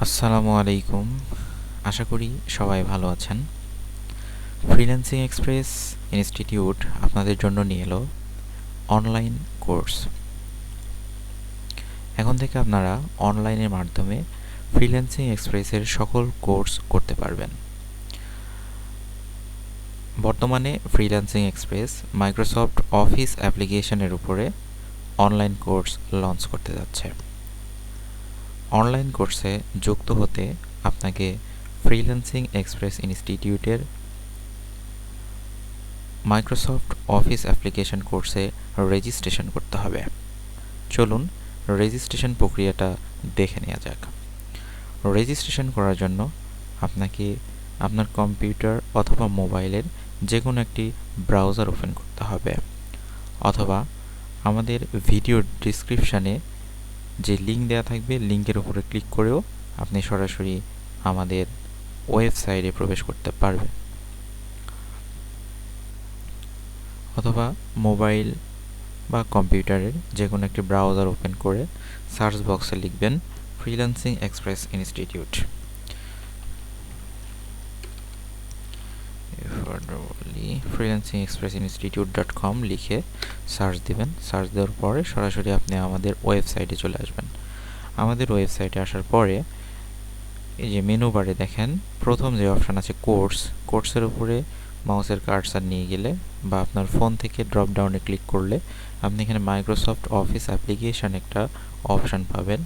আসসালামু আলাইকুম। আশা করি সবাই ভালো আছেন। ফ্রিল্যান্সিং এক্সপ্রেস ইনস্টিটিউট আপনাদের জন্য নিয়ে এলো অনলাইন কোর্স। এখন থেকে আপনারা অনলাইনের মাধ্যমে ফ্রিল্যান্সিং এক্সপ্রেসের সকল কোর্স করতে পারবেন। বর্তমানে ফ্রিল্যান্সিং এক্সপ্রেস মাইক্রোসফট অফিস অ্যাপ্লিকেশনের উপরে অনলাইন কোর্স লঞ্চ করতে যাচ্ছে। অনলাইন কোর্সে যুক্ত হতে আপনাকে ফ্রিল্যান্সিং এক্সপ্রেস ইনস্টিটিউটের মাইক্রোসফট অফিস অ্যাপ্লিকেশন কোর্সে রেজিস্ট্রেশন করতে হবে। চলুন রেজিস্ট্রেশন প্রক্রিয়াটা দেখে নেওয়া যাক। রেজিস্ট্রেশন করার জন্য আপনাকে আপনার কম্পিউটার অথবা মোবাইলের যে কোনো একটি ব্রাউজার ওপেন করতে হবে, অথবা আমাদের ভিডিও ডিসক্রিপশানে যে লিঙ্ক দেওয়া থাকবে লিঙ্কের উপরে ক্লিক করেও আপনি সরাসরি আমাদের ওয়েবসাইটে প্রবেশ করতে পারবেন, অথবা মোবাইল বা কম্পিউটারের যে কোনো একটি ব্রাউজার ওপেন করে সার্চ বক্সে লিখবেন ফ্রিল্যান্সিং এক্সপ্রেস ইনস্টিটিউট। freelancingexpressinstitute.com লিখে সার্চ দিবেন। সার্চ দেওয়ার পরে সরাসরি আপনি আমাদের ওয়েবসাইটে চলে আসবেন। আমাদের ওয়েবসাইটে আসার পরে এই যে মেনু বারে দেখেন প্রথম যে অপশান আছে কোর্সের উপরে মাউসের কার্সার নিয়ে গেলে বা আপনার ফোন থেকে ড্রপ ডাউনে ক্লিক করলে আপনি এখানে মাইক্রোসফট অফিস অ্যাপ্লিকেশন একটা অপশান পাবেন।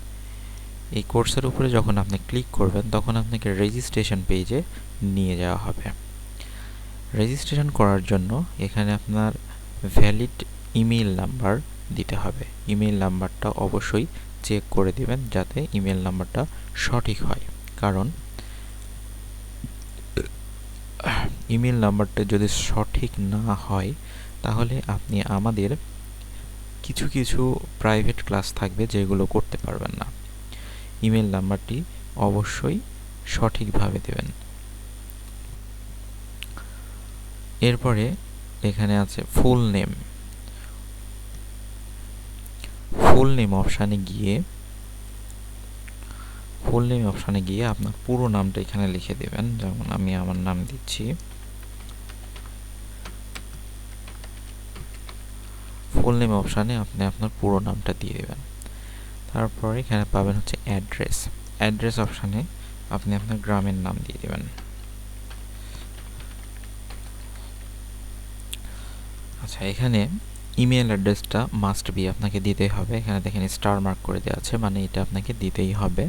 এই কোর্সের উপরে যখন আপনি ক্লিক করবেন তখন আপনাকে রেজিস্ট্রেশন পেজে নিয়ে যাওয়া হবে। রেজিস্ট্রেশন করার জন্য এখানে আপনার ভ্যালিড ইমেইল নাম্বার দিতে হবে। ইমেইল নাম্বারটা অবশ্যই চেক করে দিবেন যাতে ইমেইল নাম্বারটা সঠিক হয়, কারণ ইমেল নাম্বারটা যদি সঠিক না হয় তাহলে আপনি আমাদের কিছু কিছু প্রাইভেট ক্লাস থাকবে যেগুলো করতে পারবেন না। ইমেল নাম্বারটি অবশ্যই সঠিকভাবে দেবেন। এরপরে এখানে আছে ফুল নেম অপশানে গিয়ে আপনার পুরো নামটা এখানে লিখে দেবেন। যেমন আমি আমার নাম দিচ্ছি। ফুল নেম অপশানে আপনি আপনার পুরো নামটা দিয়ে দেবেন। তারপর এখানে পাবেন হচ্ছে অ্যাড্রেস অপশানে আপনি আপনার গ্রামের নাম দিয়ে দেবেন। আচ্ছা, এখানে ইমেল অ্যাড্রেসটা মাস্ট বি আপনাকে দিতেই হবে। এখানে দেখেন স্টার মার্ক করে দেওয়া আছে, মানে এটা আপনাকে দিতেই হবে।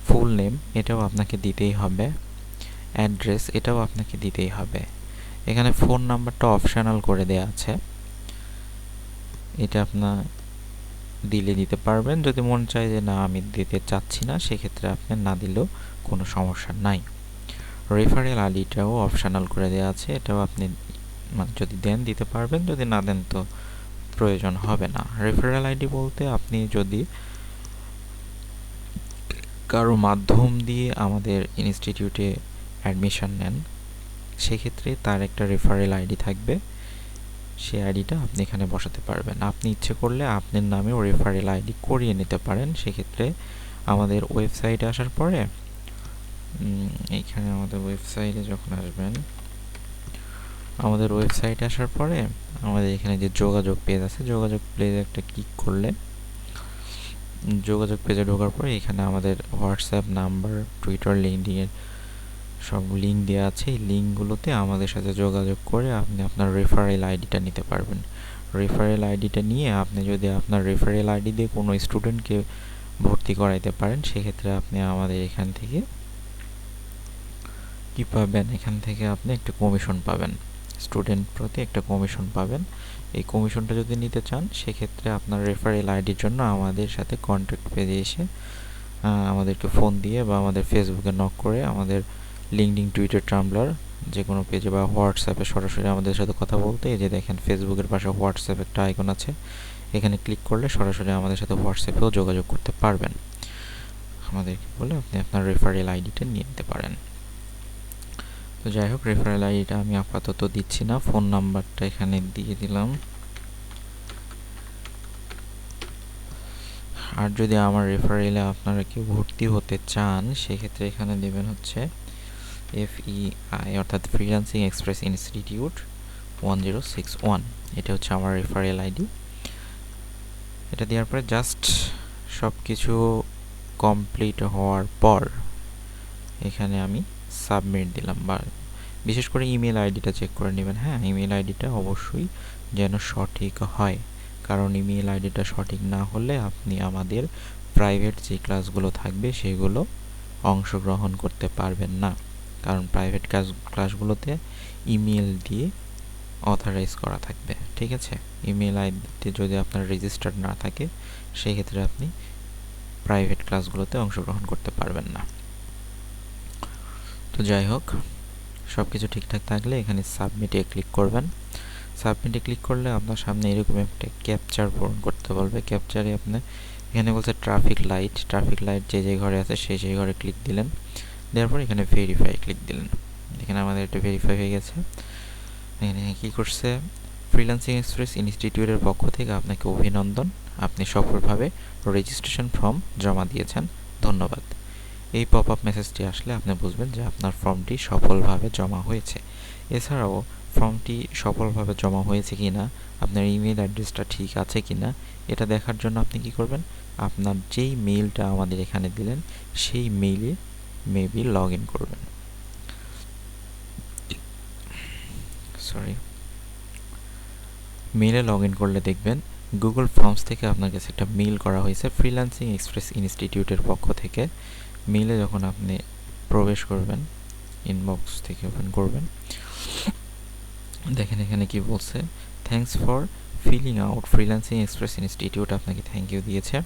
ফুল নেম এটাও আপনাকে দিতেই হবে। অ্যাড্রেস এটাও আপনাকে দিতেই হবে। এখানে ফোন নাম্বারটা অপশনাল করে দেওয়া আছে, এটা আপনার দিতে পারবেন। যদি মন চায় যে না আমি দিতে চাচ্ছি না, সেক্ষেত্রে আপনি না দিলেও কোনো সমস্যা নাই। রেফারেল আইডিটাও অপশনাল করে দেওয়া আছে, এটাও আপনি যদি দেন দিতে পারবেন, যদি না দেন তো প্রয়োজন হবে না। রেফারেল আইডি বলতে আপনি যদি কারো মাধ্যম দিয়ে আমাদের ইনস্টিটিউটে অ্যাডমিশন নেন, সেক্ষেত্রে তার একটা রেফারেল আইডি থাকবে, সেই আইডিটা আপনি এখানে বসাতে পারবেন। আপনি ইচ্ছে করলে আপনার নামেও রেফারেল আইডি করিয়ে নিতে পারেন। সেক্ষেত্রে আমাদের ওয়েবসাইটে আসার পরে এইখানে আমাদের ওয়েবসাইটে যখন আসবেন, আমাদের ওয়েবসাইটে আসার পরে আমাদের এখানে যে যোগাযোগ পেজ আছে, যোগাযোগ পেজে একটা ক্লিক করলে যোগাযোগ পেজে ঢোকার পরে এখানে আমাদের হোয়াটসঅ্যাপ নাম্বার, টুইটার, লিঙ্কডিনের সব লিঙ্ক দেওয়া আছে। এই লিঙ্কগুলোতে আমাদের সাথে যোগাযোগ করে আপনি আপনার রেফারেল আইডিটা নিতে পারবেন। রেফারেল আইডিটা নিয়ে আপনি যদি আপনার রেফারেল আইডি দিয়ে কোনো স্টুডেন্টকে ভর্তি করাইতে পারেন, সেক্ষেত্রে আপনি আমাদের এখান থেকে কী পাবেন, এখান থেকে আপনি একটা কমিশন পাবেন, স্টুডেন্ট প্রতি একটা কমিশন পাবেন। এই কমিশনটা যদি নিতে চান, সেক্ষেত্রে আপনার রেফারেল আইডির জন্য আমাদের সাথে কন্ট্যাক্ট পেজে এসে আমাদেরকে ফোন দিয়ে বা আমাদের ফেসবুকে নক করে আমাদের লিঙ্কডিন, টুইটার, টাম্বলার যে কোনো পেজে বা হোয়াটসঅ্যাপে সরাসরি আমাদের সাথে কথা বলতে, এই যে দেখেন ফেসবুকের পাশে হোয়াটসঅ্যাপ একটা আইকন আছে, এখানে ক্লিক করলে সরাসরি আমাদের সাথে হোয়াটসঅ্যাপেও যোগাযোগ করতে পারবেন। আমাদেরকে বলে আপনি আপনার রেফারেল আইডিটা নিয়ে নিতে পারেন। তো যাই হোক, রেফারেল আইডিটা আমি আপাতত দিচ্ছি না, ফোন নাম্বারটা এখানে দিয়ে দিলাম। আর যদি আমার রেফারেলে আপনারা কেউ ভর্তি হতে চান সেক্ষেত্রে এখানে দেবেন হচ্ছে FEI অর্থাৎ ফ্রিল্যান্সিং এক্সপ্রেস ইনস্টিটিউট 1061। এটা হচ্ছে আমার রেফারেল আইডি। এটা দেওয়ার পরে জাস্ট সব কিছু কমপ্লিট হওয়ার পর এখানে আমি সাবমিট দিলাম, বা বিশেষ করে ইমেল আইডিটা চেক করে নেবেন। হ্যাঁ, ইমেল আইডিটা অবশ্যই যেন সঠিক হয়, কারণ ইমেল আইডিটা সঠিক না হলে আপনি আমাদের প্রাইভেট যে ক্লাসগুলো থাকবে সেগুলো অংশগ্রহণ করতে পারবেন না, কারণ প্রাইভেট ক্লাসগুলোতে ইমেল দিয়ে অথরাইজ করা থাকবে। ঠিক আছে, ইমেল আইডিতে যদি আপনার রেজিস্টার্ড না থাকে সেক্ষেত্রে আপনি প্রাইভেট ক্লাসগুলোতে অংশগ্রহণ করতে পারবেন না। তো যাই হোক, সব কিছু ঠিকঠাক থাকলে এখানে সাবমিটে ক্লিক করবেন। সাবমিটে ক্লিক করলে আপনার সামনে এরকম একটা ক্যাপচার পূরণ করতে বলবে। ক্যাপচারে আপনি এখানে বলছে ট্রাফিক লাইট যে যে ঘরে আছে সেই ঘরে ক্লিক দিলেন, দেওয়ার পর এখানে ভেরিফাই ক্লিক দিলেন। এখানে আমাদের এটা ভেরিফাই হয়ে গেছে। এখানে কী করছে, ফ্রিল্যান্সিং এক্সপ্রেস ইনস্টিটিউটের পক্ষ থেকে আপনাকে অভিনন্দন, আপনি সফলভাবে রেজিস্ট্রেশন ফর্ম জমা দিয়েছেন, ধন্যবাদ। এই পপ আপ মেসেজটি আসলে আপনি বুঝবেন যে আপনার ফর্মটি সফলভাবে জমা হয়েছে। এছাড়াও ফর্মটি সফলভাবে জমা হয়েছে কিনা, আপনার ইমেল অ্যাড্রেসটা ঠিক আছে কিনা এটা দেখার জন্য আপনি কি করবেন, আপনার যেই মেইলটা আমাদের এখানে দিলেন সেই মেইলে মেবি লগ ইন করবেন। মেইলে লগ ইন করলে দেখবেন গুগল ফর্মস থেকে আপনার কাছে একটা মেইল করা হয়েছে ফ্রিল্যান্সিং এক্সপ্রেস ইনস্টিটিউটের পক্ষ থেকে। মেইলে যখন আপনি প্রবেশ করবেন, ইনবক্স থেকে ওপেন করবেন, দেখেন এখানে কি বলছে, thanks for filling out freelancing express institute, আপনাকে থ্যাংক ইউ দিয়েছে।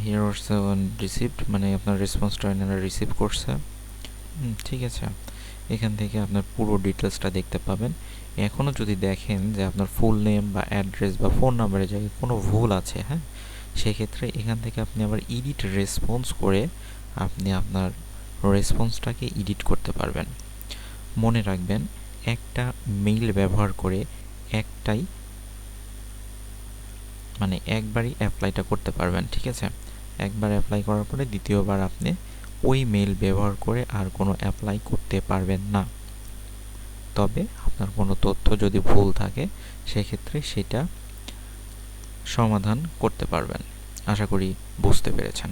হিয়ার অলসো রিসিভড, মানে আপনার রেসপন্সটা এনারা রিসিভ করছে। ঠিক আছে, এখান থেকে আপনার পুরো ডিটেলসটা দেখতে পাবেন। এখনও যদি দেখেন যে আপনার ফুল নেম বা অ্যাড্রেস বা ফোন নাম্বারের জায়গায় কোনো ভুল আছে, হ্যাঁ, সেক্ষেত্রে এখান থেকে আপনি আবার এডিট রেসপন্স করে আপনি আপনার রেসপন্সটাকে এডিট করতে পারবেন। মনে রাখবেন, একটা মেইল ব্যবহার করে একবারই অ্যাপ্লাইটা করতে পারবেন। ঠিক আছে, একবার অ্যাপ্লাই করার পরে দ্বিতীয়বার আপনি ওই মেইল ব্যবহার করে আর কোনো অ্যাপ্লাই করতে পারবেন না। তবে আপনার কোনো তথ্য যদি ভুল থাকে সেক্ষেত্রে সেটা সমাধান করতে পারবেন। আশা করি বুঝতে পেরেছেন।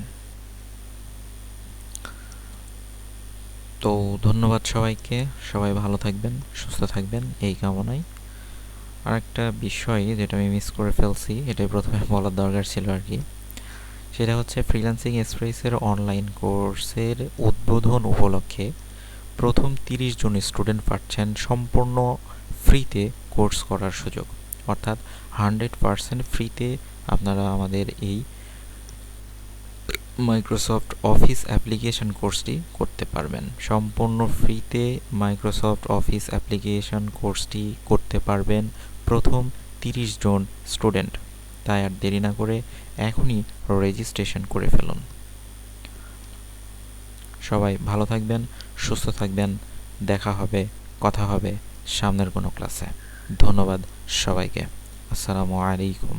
তো ধন্যবাদ সবাইকে, সবাই ভালো থাকবেন, সুস্থ থাকবেন এই কামনায়। আর একটা বিষয় যেটা আমি মিস করে ফেলছি, এটাই প্রথমে বলার দরকার ছিল আর কি, সেটা হচ্ছে ফ্রিল্যান্সিং এক্সপ্রেসের অনলাইন কোর্সের উদ্বোধন উপলক্ষে প্রথম 30 জন স্টুডেন্ট পাচ্ছেন সম্পূর্ণ ফ্রিতে কোর্স করার সুযোগ, অর্থাৎ 100% ফ্রিতে আপনারা আমাদের এই মাইক্রোসফট অফিস অ্যাপ্লিকেশন কোর্সটি করতে পারবেন। সম্পূর্ণ ফ্রিতে মাইক্রোসফট অফিস অ্যাপ্লিকেশন কোর্সটি করতে পারবেন প্রথম 30 জন স্টুডেন্ট। তাই আর দেরি না করে এখনই রেজিস্ট্রেশন করে ফেলুন। সবাই ভালো থাকবেন, সুস্থ থাকবেন, দেখা হবে, কথা হবে সামনের কোনো ক্লাসে। ধন্যবাদ সবাইকে। আসসালামু আলাইকুম।